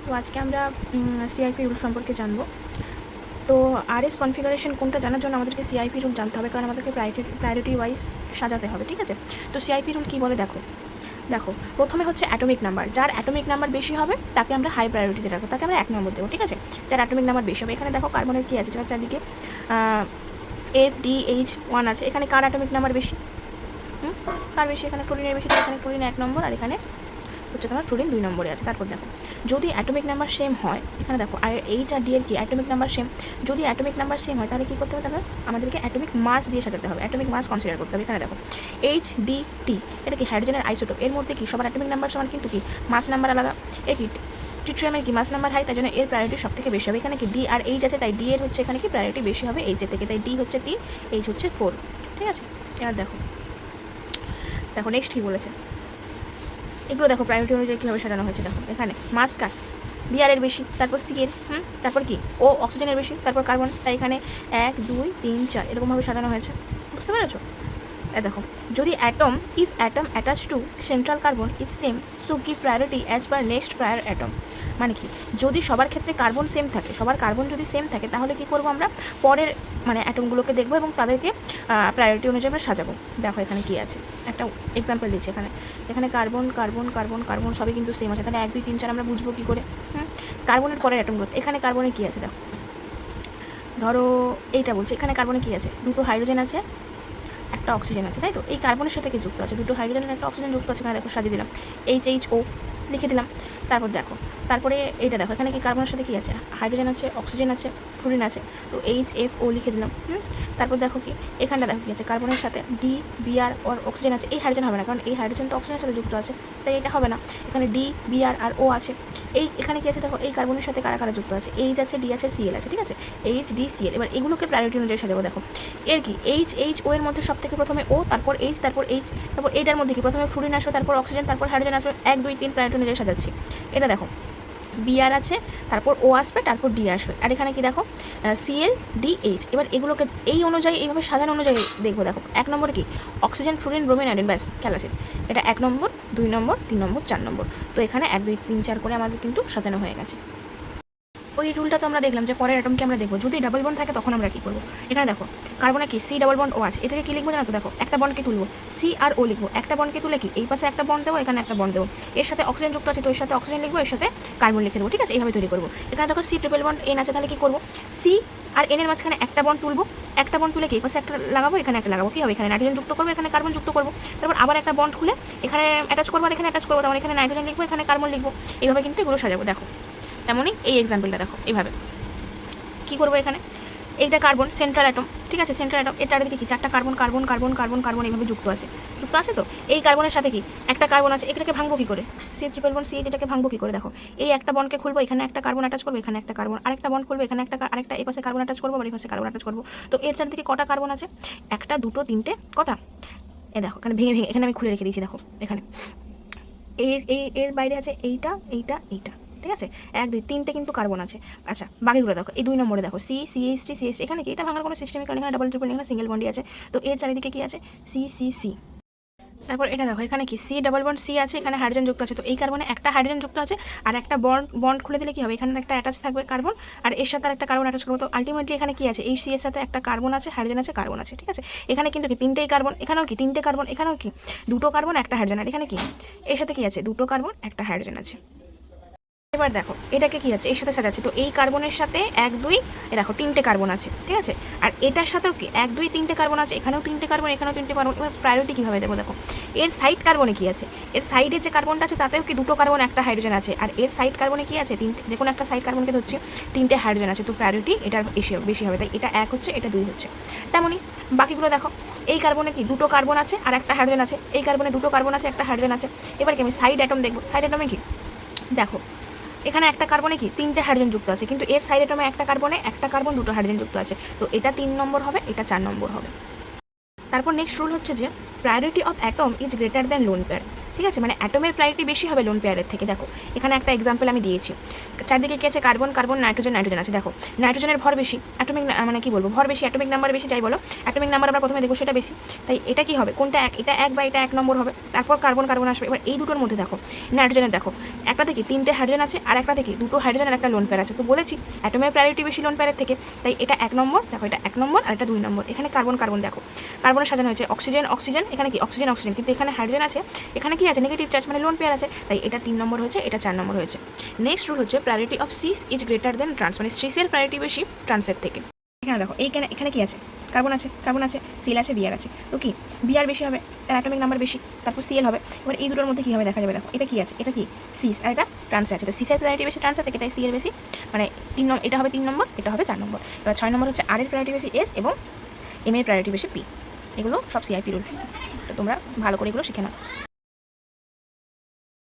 তো আজকে আমরা সিআইপি রুল সম্পর্কে জানবো। তো আরএস কনফিগারেশন কোনটা জানার জন্য আমাদেরকে সিআইপি রুল জানতে হবে, কারণ আমাদেরকে প্রায়োরিটি ওয়াইজ সাজাতে হবে, ঠিক আছে। তো সিআইপি রুল কী বলে দেখো, প্রথমে হচ্ছে অ্যাটমিক নাম্বার, যার অ্যাটমিক নাম্বার বেশি হবে তাকে আমরা হাই প্রায়োরিটিতে রাখবো, তাকে আমরা 1 নম্বর দেবো, ঠিক আছে। যার অ্যাটমিক নাম্বার বেশি হবে, এখানে দেখো কার্বনের কী আছে, যার চারদিকে FDH1 আছে, এখানে কার অ্যাটমিক নাম্বার বেশি, কার বেশি, এখানে ক্লোরিনের বেশি, তো এখানে ক্লোরিন 1 নম্বর, আর এখানে হচ্ছে তোমার ফ্লোরিন 2 নম্বরে আছে। তারপর দেখো যদি অ্যাটমিক নাম্বার সেম হয়, এখানে দেখো আর এইচ আর ডি এর কি অ্যাটমিক নাম্বার সেম, যদি অ্যাটমিক নাম্বার সেম হয় তাহলে কী করতে হবে, তাহলে আমাদেরকে অ্যাটমিক মাস দিয়ে সাজাতে হবে, অ্যাটমিক মাস কনসিডার করতে হবে। এখানে দেখো HDT এটা কি হাইড্রোজেনের আইসোটোপ, এর মধ্যে কি সবার অ্যাটমিক নাম্বার সমান, কিন্তু কি মাস নাম্বার আলাদা। এ কি ট্রিটিয়ামের কি মাস নাম্বার হাই, তাই জন্য এর প্রায়োরিটি সব থেকে বেশি হবে। এখানে কি ডি আর এইচ আছে, তাই ডি এর হচ্ছে এখানে কি প্রায়োরিটি বেশি হবে এইচের থেকে, তাই ডি হচ্ছে 3, এইচ হচ্ছে 4, ঠিক আছে। এবার দেখো নেক্সট কী বলেছে, এগুলো দেখো প্রায়োরিটি অনুযায়ী কীভাবে সাজানো হয়েছে। দেখো এখানে মাস কার বিআর এর বেশি, তারপর সি এর, তারপর কি ও অক্সিজেনের বেশি, তারপর কার্বন, তাই এখানে 1 2 3 4 এরকমভাবে সাজানো হয়েছে, বুঝতে পেরেছো। দেখো যদি if atom attach to central carbon is same so give priority as per next prior atom. মানে কি, যদি সবার ক্ষেত্রে কার্বন সেম থাকে, সবার কার্বন যদি সেম থাকে, তাহলে কি করব আমরা পরের অ্যাটমগুলোকে দেখবো এবং তাদেরকে প্রায়োরিটি অনুযায়ী আমরা সাজাবো। দেখো এখানে কি আছে, একটা এক্সাম্পল দিচ্ছি। এখানে কার্বন কার্বন কার্বন কার্বন সবই কিন্তু সেম আছে, তাহলে 1 2 3 4 আমরা বুঝবো কী করে। কার্বনের পরের অ্যাটমগুলো, এখানে কার্বনে কী আছে দেখো, ধরো এইটা বলছে, এখানে কার্বনে কী আছে, 2টো হাইড্রোজেন আছে, একটা অক্সিজেন আছে, তাই তো। এই কার্বনের সাথে কি যুক্ত আছে, 2টো হাইড্রোজেন আর একটা অক্সিজেন যুক্ত আছে, এখানে দেখো সাজিয়ে দিলাম, HHO লিখে দিলাম। তারপরে এইটা দেখো, এখানে কি কার্বনের সাথে কি আছে, হাইড্রোজেন আছে, অক্সিজেন আছে, ফ্লোরিন আছে, তো HFO লিখে দিলাম। তারপর দেখো কি এখানটা দেখো কি আছে, কার্বনের সাথে ডি বিআর আর অক্সিজেন আছে, এই হাইড্রোজেন হবে না, কারণ এই হাইড্রোজেন তো অক্সিজেনের সাথে যুক্ত আছে, তাই এটা হবে না। এখানে ডি বিআর আর ও আছে, এখানে কি আছে দেখো, এই কার্বনের সাথে কারা কারা যুক্ত আছে, এইচ আছে, ডি আছে, সিএল আছে, ঠিক আছে, HDCl। এবার এগুলোকে প্রায়োরিটি অনুযায়ী সাজাবো। দেখো এর কি HHO এর মধ্যে সব থেকে প্রথমে ও, তারপর এইচ, তারপর এইচ, তারপর এইটার মধ্যে কি প্রথমে ফ্লোরিন আসবে, তারপর অক্সিজেন, তারপর হাইড্রোজেন আসবে, 1 2 3 প্রায়োরিটি অনুযায়ী সাজাচ্ছি। এটা দেখো বিআর আছে, তারপর ও আসবে, তারপর ডি আসবে, আর এখানে কি দেখো সিএল ডিএইচ। এবার এগুলোকে এই অনুযায়ী এইভাবে সাজানো অনুযায়ী দেখবো। দেখো 1 নম্বরে কি অক্সিজেন ফ্লোরিন ব্রোমিন আয়োডিন, ব্যাস ক্যালাসিস, এটা 1 নম্বর 2 নম্বর 3 নম্বর 4 নম্বর। তো এখানে 1 2 3 4 করে আমাদের কিন্তু সাজানো হয়ে গেছে। ওই রুলটা তো আমরা দেখলাম যে পরের অ্যাটমকে আমরা দেখবো, যদি ডাবল বন্ড থাকে তখন আমরা কী করবো। এখানে দেখো কার্বনে কি সি ডাবল বন্ড ও আছে, এ থেকে কী লিখবো জানো তো, দেখো একটা বন্ডকে তুলবো, সি আর ও লিখবো, একটা বন্ডকে তুলে কি এই পাশে একটা বন্ড দেবো, এখানে একটা বন্ড দেবো, এর সাথে অক্সিজেন যুক্ত আছে, তো এর সাথে অক্সিজেন লিখবো, এর সাথে কার্বন লিখে দেবো, ঠিক আছে। এইভাবে তৈরি করবো। এখানে দেখো সি ট্রিপল বন্ড এন আছে, তাহলে কী করবো, সি আর এন এর মাঝখানে একটা বন্ড তুলবো, একটা বন্ড তুলে কি এই পাশে একটা লাগাবো, এখানে একটা লাগাবো, কী হবে, এখানে নাইট্রোজেন যুক্ত করবো, এখানে কার্বন যুক্ত করবো, তারপর আবার একটা বন্ড খুলে এখানে অ্যাটাচ করবো আর এখানে অ্যাটাচ করবো, তারপর এখানে নাইট্রোজেন লিখবো, এখানে কার্বন লিখবো, এইভাবে কিন্তু এগুলো সাজাবো। দেখো তেমনই এই এক্সাম্পলটা দেখো, এইভাবে কী করবো, এখানে এইটা কার্বন সেন্ট্রাল অ্যাটম, ঠিক আছে, সেন্ট্রাল অ্যাটম, এর চারিদিকে কি 4টা carbon carbon carbon carbon carbon এইভাবে যুক্ত আছে, তো এই কার্বনের সাথে কি একটা কার্বন আছে, এটাকে ভাঙবো কী করে, সি ট্রিপল বন্ড সি, এটাকে ভাঙবো কী করে। দেখো এই একটা বন্ডকে খুলবো, এখানে একটা কার্বন অ্যাটাচ করবো, এখানে একটা কার্বন, আরেকটা বন্ড খুলবো, এখানে আরেকটা এই পাশে কার্বন অ্যাটাচ করবো, আর এই পাশে কার্বন অ্যাটাচ করবো। তো এর চারিদিকে কটা কার্বন আছে, 1 2 3 কটা, এ দেখো এখানে ভেঙে ভেঙে এখানে আমি খুলে রেখে দিয়েছি। দেখো এখানে এর বাইরে আছে এইটা এইটা এইটা, ঠিক আছে, 1 2 3টে কিন্তু কার্বন আছে। আচ্ছা বাকিগুলো দেখো, এই 2 নম্বরে দেখো সি সিএইচটি সিএইচ, এখানে কি এটা ভাঙার কোনো সিস্টেমই, কারণ এখানে ডাবল ট্রিপল, এখানে সিঙ্গেল বন্ডই আছে, তো এর চারিদিকে কি আছে সি সি সি। তারপর এটা দেখো এখানে কি সি ডাবল বন্ড সি আছে, এখানে হাইড্রোজেন যুক্ত আছে, তো এই কার্বনে একটা হাইড্রোজেন যুক্ত আছে, আর একটা বন্ড খুলে দিলে কি হবে, এখানে একটা অ্যাটাচ থাকবে কার্বন, আর এর সাথে একটা কার্বন অ্যাটাচ করবো, তো আলটিমেটলি এখানে কি আছে, এই সি এর সাথে একটা কার্বন আছে, হাইড্রোজেন আছে, কার্বন আছে, ঠিক আছে। এখানে কিন্তু কি 3টেই কার্বন, এখানেও কি 3টে কার্বন, এখানেও কি 2টো কার্বন একটা হাইড্রোজেন, আর এখানে কি এর সাথে কি আছে 2টো কার্বন একটা হাইড্রোজেন আছে। এবার দেখো এটাকে কি আছে, এর সাথে সাজাচ্ছে, তো এই কার্বনের সাথে 1 2 দেখো 3টে কার্বন আছে, ঠিক আছে, আর এটার সাথেও কি 1 2 3টে কার্বন আছে, এখানেও 3টে কার্বন, এখানেও 3টে কার্বন। এবার প্রায়োরিটি কীভাবে দেবো, দেখো এর সাইড কার্বনে কি আছে, এর সাইডে যে কার্বনটা আছে তাতেও কি 2টো কার্বন একটা হাইড্রোজেন আছে, আর এর সাইড কার্বনে কি আছে 3টে, যে কোনো একটা সাইড কার্বনকে ধরছি, 3টে হাইড্রোজেন আছে, তো প্রায়োরিটি এটার বেশি হবে, তাই এটা 1 হচ্ছে, এটা 2 হচ্ছে। তেমনই বাকিগুলো দেখো, এই কার্বনে কি 2টো কার্বন আছে আর একটা হাইড্রোজেন আছে, এই কার্বনে 2টো কার্বন আছে একটা হাইড্রোজেন আছে। এবার কি আমি সাইড অ্যাটম দেখবো, সাইড অ্যাটমে কি দেখো এখানে একটা কার্বনে কি 3টে হাইড্রোজেন যুক্ত আছে, কিন্তু এর সাইড অ্যাটমে একটা কার্বনে একটা কার্বন 2টো হাইড্রোজেন যুক্ত আছে, তো এটা 3 নম্বর হবে, এটা 4 নম্বর হবে। তারপর নেক্সট রুল হচ্ছে যে priority of atom is greater than lone pair. ঠিক আছে, মানে অ্যাটমের প্রায়োরিটি বেশি হবে লোন পেয়ারের থেকে। দেখো এখানে একটা এক্সাম্পল আমি দিয়েছি, চারদিকে কি আছে, কার্বন কার্বন নাইট্রোজেন নাইট্রোজেন আছে। দেখো নাইট্রোজেনের ভর বেশি, অ্যাটমিক মানে কি বলবো, ভর বেশি, অ্যাটমিক নাম্বার বেশি, যাই বলো অ্যাটমিক নাম্বার আমরা প্রথমে দেখবো সেটা বেশি। তাই এটা কি হবে, কোনটা এক, এটা এক বা এটা 1 নম্বর হবে। তারপর কার্বন কার্বন আসবে। এবার এই দুটোর মধ্যে দেখো নাইট্রোজেনের দেখো একটা থেকে 3টে হাইড্রোজেন আছে, আর একটা থেকে 2টো হাইড্রোজেন আর একটা লোন পেয়ার আছে। তো বলেছি অ্যাটমের প্রায়োরিটি বেশি লোন পেয়ারের থেকে, তাই এটা 1 নম্বর। দেখো এটা 1 নম্বর আর এটা 2 নম্বর। এখানে কার্বন কার্বন দেখো কার্বনের সাজানো হয়েছে অক্সিজেন অক্সিজেন, এখানে কি অক্সিজেন অক্সিজেন, কিন্তু এখানে হাইড্রোজেন আছে, এখানে কি আছে নেগেটিভ চার্জ মানে লোন পেয়ার আছে, তাই এটা 3 নম্বর হয়েছে, এটা 4 নম্বর হয়েছে। নেক্সট রুল হচ্ছে priority of cis is greater than trans, মানে সিসের প্রায়োরিটি বেশি ট্রান্সের থেকে। এখানে দেখো এইখানে এখানে কি আছে, কার্বন আছে কার্বন আছে, সিএল আছে বিআর আছে। তো কি বিআর বেশি হবে, তার অ্যাটমিক নাম্বার বেশি, তারপর সিএল হবে। এবার এই দুটোর মধ্যে কী হবে দেখা যাবে। দেখো এটা কি আছে, এটা কি সিস আর এটা ট্রান্সে আছে। তো সিসের প্রায়োরিটি বেশি ট্রান্সের থেকে, তাই সিএল বেশি, মানে 3 নম্বর, এটা হবে 3 নম্বর, এটা হবে 4 নম্বর। এবার 6 নম্বর হচ্ছে আর এর প্রায়োরিটি বেশি এস এবং এম এর প্রায়োরিটি বেশি পি। এগুলো সব সিআইপি রুল, তো তোমরা ভালো করে এগুলো শিখে নাও।